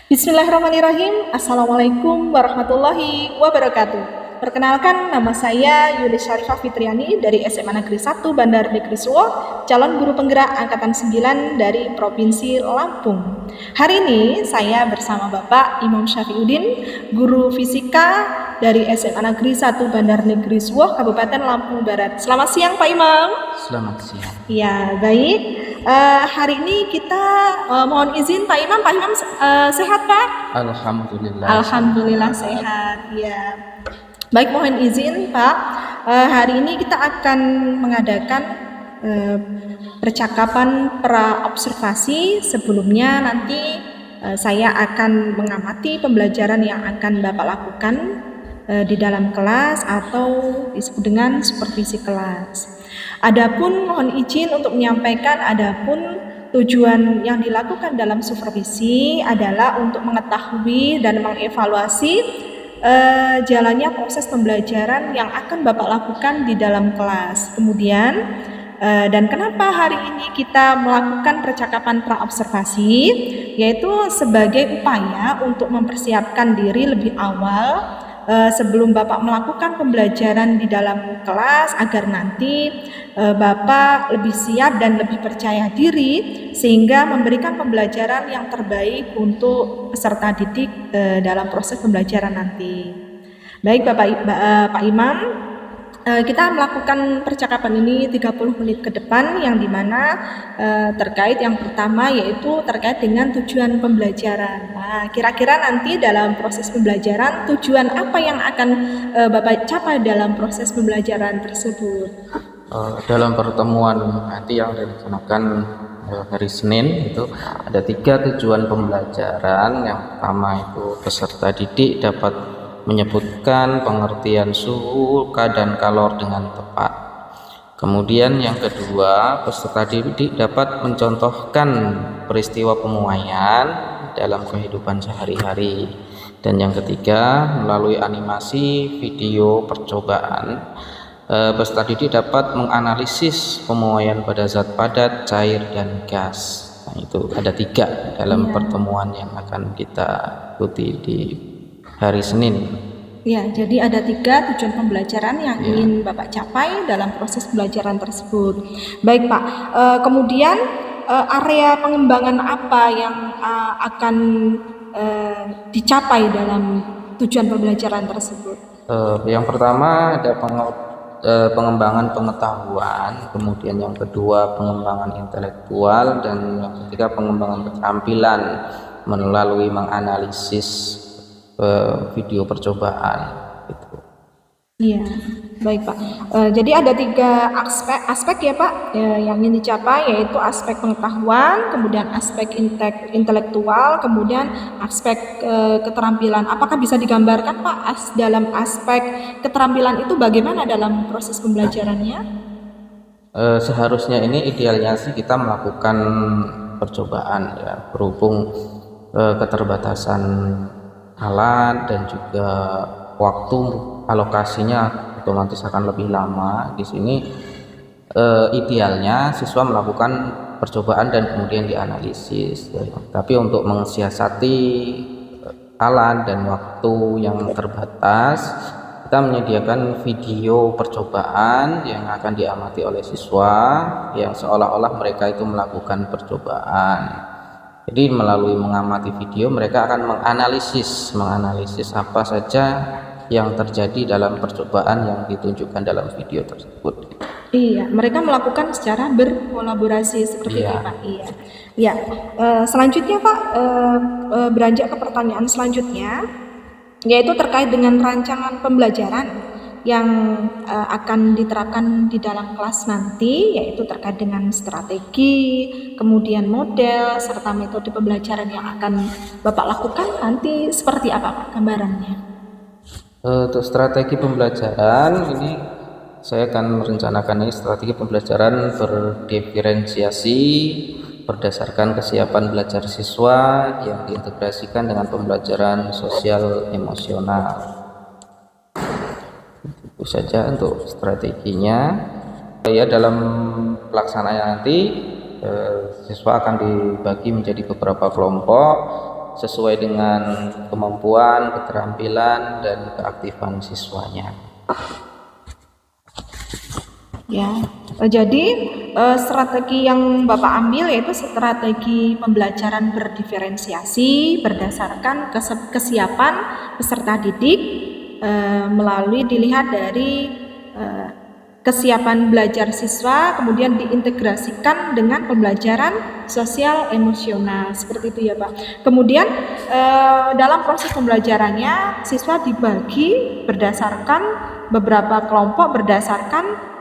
Bismillahirrahmanirrahim. Assalamualaikum warahmatullahi wabarakatuh. Perkenalkan, nama saya Yuli Syarifah Fitriani dari SMA Negeri 1 Bandar Negeri Suwoh, calon guru penggerak Angkatan 9 dari Provinsi Lampung. Hari ini saya bersama Bapak Imam Syafiuddin, guru fisika dari SMA Negeri 1 Bandar Negeri Suwoh, Kabupaten Lampung Barat. Selamat siang Pak Imam. Selamat siang. Ya, baik. Hari ini kita mohon izin Pak Imam. Pak Imam sehat Pak? Alhamdulillah. Alhamdulillah sehat. Ya. Baik, mohon izin Pak. Hari ini kita akan mengadakan percakapan pra-observasi. Sebelumnya nanti saya akan mengamati pembelajaran yang akan Bapak lakukan di dalam kelas atau disebut dengan supervisi kelas. Adapun mohon izin untuk menyampaikan, tujuan yang dilakukan dalam supervisi adalah untuk mengetahui dan mengevaluasi jalannya proses pembelajaran yang akan Bapak lakukan di dalam kelas. Kemudian dan kenapa hari ini kita melakukan percakapan pra-observasi, yaitu sebagai upaya untuk mempersiapkan diri lebih awal sebelum Bapak melakukan pembelajaran di dalam kelas, agar nanti Bapak lebih siap dan lebih percaya diri sehingga memberikan pembelajaran yang terbaik untuk peserta didik dalam proses pembelajaran nanti. Baik Pak Imam, kita melakukan percakapan ini 30 menit ke depan, yang dimana terkait yang pertama yaitu terkait dengan tujuan pembelajaran. Nah, kira-kira nanti dalam proses pembelajaran tujuan apa yang akan Bapak capai dalam proses pembelajaran tersebut? Dalam pertemuan nanti yang dilaksanakan hari Senin itu ada 3 tujuan pembelajaran. Yang pertama itu peserta didik dapat menyebutkan pengertian suhu, keadaan kalor dengan tepat. Kemudian yang kedua, peserta didik dapat mencontohkan peristiwa pemuaian dalam kehidupan sehari-hari. Dan yang ketiga, melalui animasi video percobaan, peserta didik dapat menganalisis pemuaian pada zat padat, cair, dan gas. Nah, itu ada 3 dalam pertemuan yang akan kita ikuti di hari Senin. Ya, jadi ada 3 tujuan pembelajaran yang ingin Bapak capai dalam proses pembelajaran tersebut. Baik Pak, kemudian area pengembangan apa yang akan dicapai dalam tujuan pembelajaran tersebut? Yang pertama ada pengembangan pengetahuan, kemudian yang kedua pengembangan intelektual, dan yang ketiga pengembangan keterampilan melalui menganalisis video percobaan gitu. Iya, baik Pak. Jadi ada 3 aspek ya Pak yang ingin dicapai, yaitu aspek pengetahuan, kemudian aspek intelektual, kemudian aspek keterampilan. Apakah bisa digambarkan Pak dalam aspek keterampilan itu bagaimana dalam proses pembelajarannya? Seharusnya ini idealnya sih kita melakukan percobaan ya, berhubung keterbatasan alat dan juga waktu alokasinya otomatis akan lebih lama. Di sini idealnya siswa melakukan percobaan dan kemudian dianalisis. Tapi untuk mensiasati alat dan waktu yang terbatas, kita menyediakan video percobaan yang akan diamati oleh siswa, yang seolah-olah mereka itu melakukan percobaan. Jadi melalui mengamati video, mereka akan menganalisis apa saja yang terjadi dalam percobaan yang ditunjukkan dalam video tersebut. Iya, mereka melakukan secara berkolaborasi seperti itu Pak. Iya. Ya, selanjutnya Pak, beranjak ke pertanyaan selanjutnya, yaitu terkait dengan rancangan pembelajaran yang akan diterapkan di dalam kelas nanti, yaitu terkait dengan strategi, kemudian model, serta metode pembelajaran yang akan Bapak lakukan nanti seperti apa Pak gambarannya? Untuk strategi pembelajaran ini saya akan merencanakan strategi pembelajaran berdiferensiasi berdasarkan kesiapan belajar siswa yang diintegrasikan dengan pembelajaran sosial emosional. Itu saja untuk strateginya. Ya, dalam pelaksanaan nanti siswa akan dibagi menjadi beberapa kelompok sesuai dengan kemampuan, keterampilan, dan keaktifan siswanya. Ya, jadi strategi yang Bapak ambil yaitu strategi pembelajaran berdiferensiasi berdasarkan kesiapan peserta didik melalui dilihat dari kesiapan belajar siswa, kemudian diintegrasikan dengan pembelajaran sosial emosional, seperti itu ya Pak. Kemudian dalam proses pembelajarannya siswa dibagi berdasarkan beberapa kelompok berdasarkan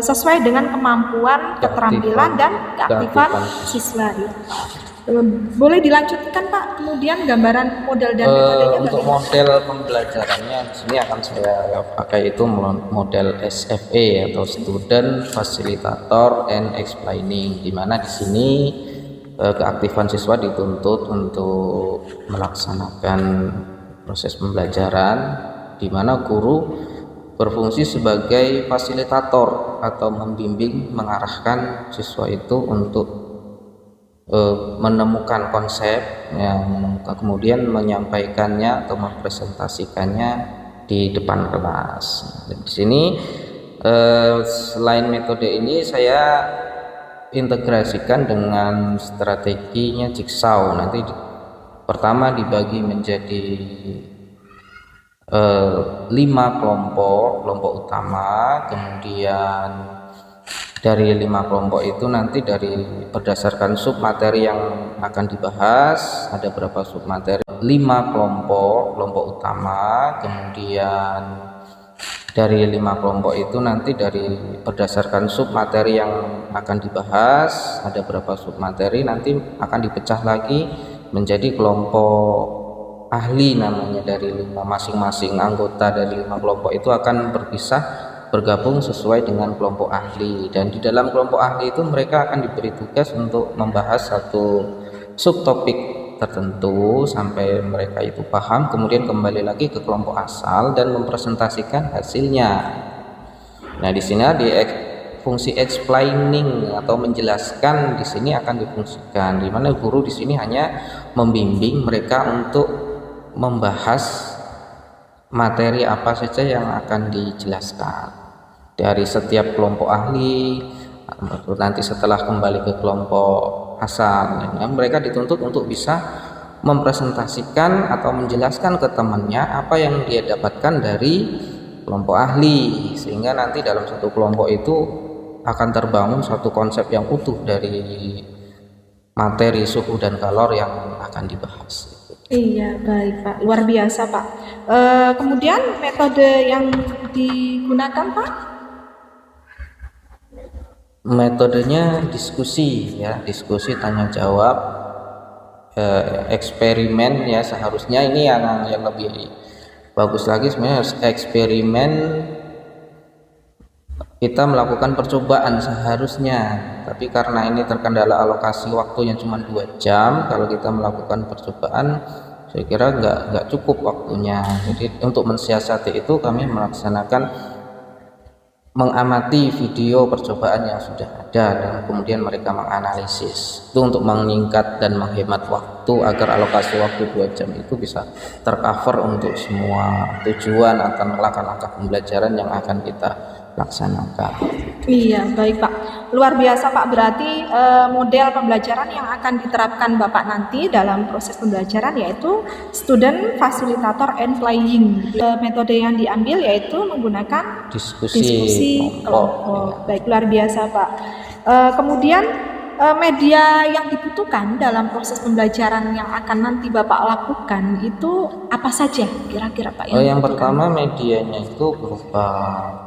sesuai dengan kemampuan, keterampilan, dan keaktifan siswa. Boleh dilanjutkan Pak, kemudian gambaran model dan metodenya untuk model pembelajarannya di sini akan saya pakai itu model SFA atau Student Facilitator and Explaining, di mana di sini keaktifan siswa dituntut untuk melaksanakan proses pembelajaran, di mana guru berfungsi sebagai fasilitator atau membimbing, mengarahkan siswa itu untuk menemukan konsep, kemudian menyampaikannya atau mempresentasikannya di depan kelas. Dan di sini selain metode ini saya integrasikan dengan strateginya Jigsaw. Nanti pertama dibagi menjadi 5 kelompok utama, kemudian dari 5 kelompok itu nanti berdasarkan sub materi yang akan dibahas, ada berapa sub materi, 5 kelompok utama, kemudian dari 5 kelompok itu nanti berdasarkan sub materi yang akan dibahas, ada berapa sub materi, nanti akan dipecah lagi menjadi kelompok ahli namanya. Dari 5 masing-masing anggota dari 5 kelompok itu akan bergabung sesuai dengan kelompok ahli, dan di dalam kelompok ahli itu mereka akan diberi tugas untuk membahas satu subtopik tertentu sampai mereka itu paham, kemudian kembali lagi ke kelompok asal dan mempresentasikan hasilnya. Nah, di sini fungsi explaining atau menjelaskan di sini akan difungsikan, di mana guru di sini hanya membimbing mereka untuk membahas materi apa saja yang akan dijelaskan dari setiap kelompok ahli. Nanti setelah kembali ke kelompok asal, mereka dituntut untuk bisa mempresentasikan atau menjelaskan ke temannya apa yang dia dapatkan dari kelompok ahli, sehingga nanti dalam satu kelompok itu akan terbangun satu konsep yang utuh dari materi suhu dan kalor yang akan dibahas. Iya, baik Pak, luar biasa Pak. Kemudian metode yang digunakan Pak? Metodenya diskusi ya, diskusi tanya jawab, eksperimen ya. Seharusnya ini yang lebih bagus lagi sebenarnya, eksperimen kita melakukan percobaan seharusnya, tapi karena ini terkendala alokasi waktunya cuma 2 jam, kalau kita melakukan percobaan saya kira nggak cukup waktunya. Jadi untuk mensiasati itu kami mengamati video percobaan yang sudah ada dan kemudian mereka menganalisis itu untuk meningkat dan menghemat waktu agar alokasi waktu 2 jam itu bisa tercover untuk semua tujuan atau langkah-langkah pembelajaran yang akan kita laksanakan. Iya, baik Pak, luar biasa Pak. Berarti model pembelajaran yang akan diterapkan Bapak nanti dalam proses pembelajaran yaitu Student Facilitator and Playing. Metode yang diambil yaitu menggunakan diskusi kelompok. Baik, luar biasa Pak. Kemudian media yang dibutuhkan dalam proses pembelajaran yang akan nanti Bapak lakukan itu apa saja kira-kira Pak? Yang pertama medianya itu berupa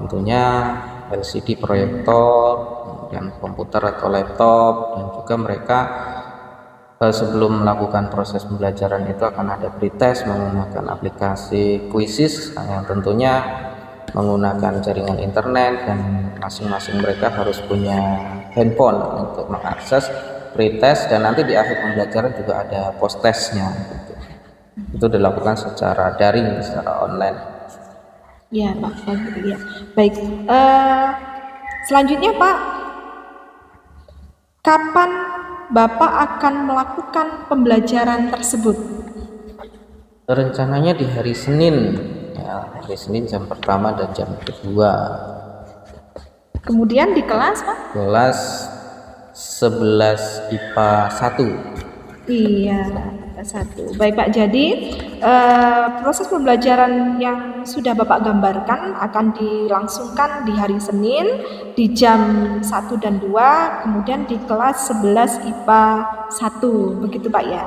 tentunya LCD proyektor, kemudian komputer atau laptop, dan juga mereka sebelum melakukan proses pembelajaran itu akan ada pretest menggunakan aplikasi Quizzes yang tentunya menggunakan jaringan internet, dan masing-masing mereka harus punya handphone untuk mengakses pretest, dan nanti di akhir pembelajaran juga ada post testnya gitu. Itu dilakukan secara daring, secara online. Ya Pak, ya. Baik. Selanjutnya Pak, kapan Bapak akan melakukan pembelajaran tersebut? Rencananya di hari Senin, ya, hari Senin jam pertama dan jam kedua. Kemudian di kelas, Pak? Kelas 11 IPA 1. Iya, satu. Baik Pak, jadi proses pembelajaran yang sudah Bapak gambarkan akan dilangsungkan di hari Senin di jam 1 dan 2, kemudian di kelas 11 IPA 1, begitu Pak ya.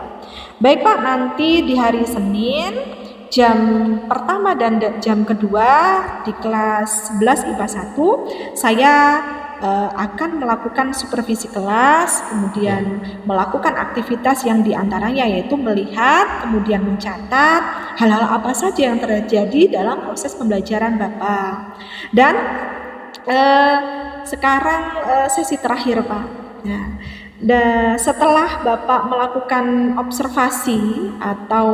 Baik Pak, nanti di hari Senin jam pertama dan jam kedua di kelas 11 IPA 1 saya akan melakukan supervisi kelas, kemudian melakukan aktivitas yang diantaranya yaitu melihat, kemudian mencatat hal-hal apa saja yang terjadi dalam proses pembelajaran Bapak. Dan sekarang sesi terakhir Pak. Nah, setelah Bapak melakukan observasi atau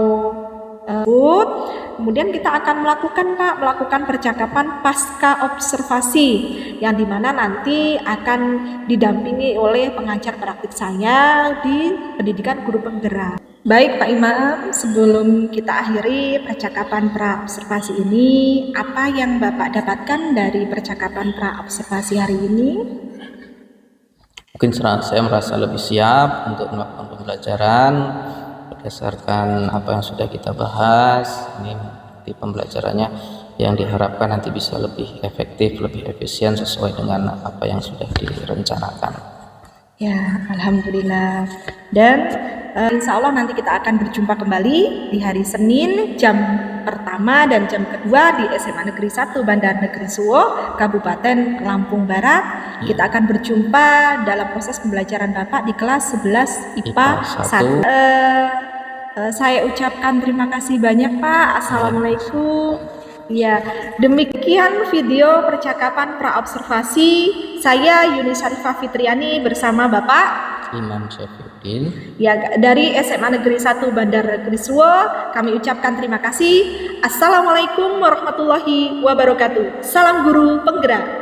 kemudian kita akan melakukan percakapan pasca observasi yang dimana nanti akan didampingi oleh pengajar praktik saya di pendidikan guru penggerak. Baik Pak Imam, sebelum kita akhiri percakapan pra-observasi ini, apa yang Bapak dapatkan dari percakapan pra-observasi hari ini? Mungkin saya merasa lebih siap untuk melakukan pembelajaran berdasarkan apa yang sudah kita bahas. Ini di pembelajarannya yang diharapkan nanti bisa lebih efektif, lebih efisien sesuai dengan apa yang sudah direncanakan. Ya, alhamdulillah. Dan insya Allah nanti kita akan berjumpa kembali di hari Senin jam pertama dan jam kedua di SMA Negeri 1 Bandar Negeri Suwo, Kabupaten Lampung Barat. Kita akan berjumpa dalam proses pembelajaran Bapak di kelas 11 IPA 1. Saya ucapkan terima kasih banyak Pak. Assalamualaikum. Ya, demikian video percakapan pra-observasi saya Yuni Syarifah Fitriani bersama Bapak Imam Syafruddin. Ya, dari SMA Negeri 1 Bandar Negeri Suwo, kami ucapkan terima kasih. Assalamualaikum warahmatullahi wabarakatuh. Salam guru penggerak.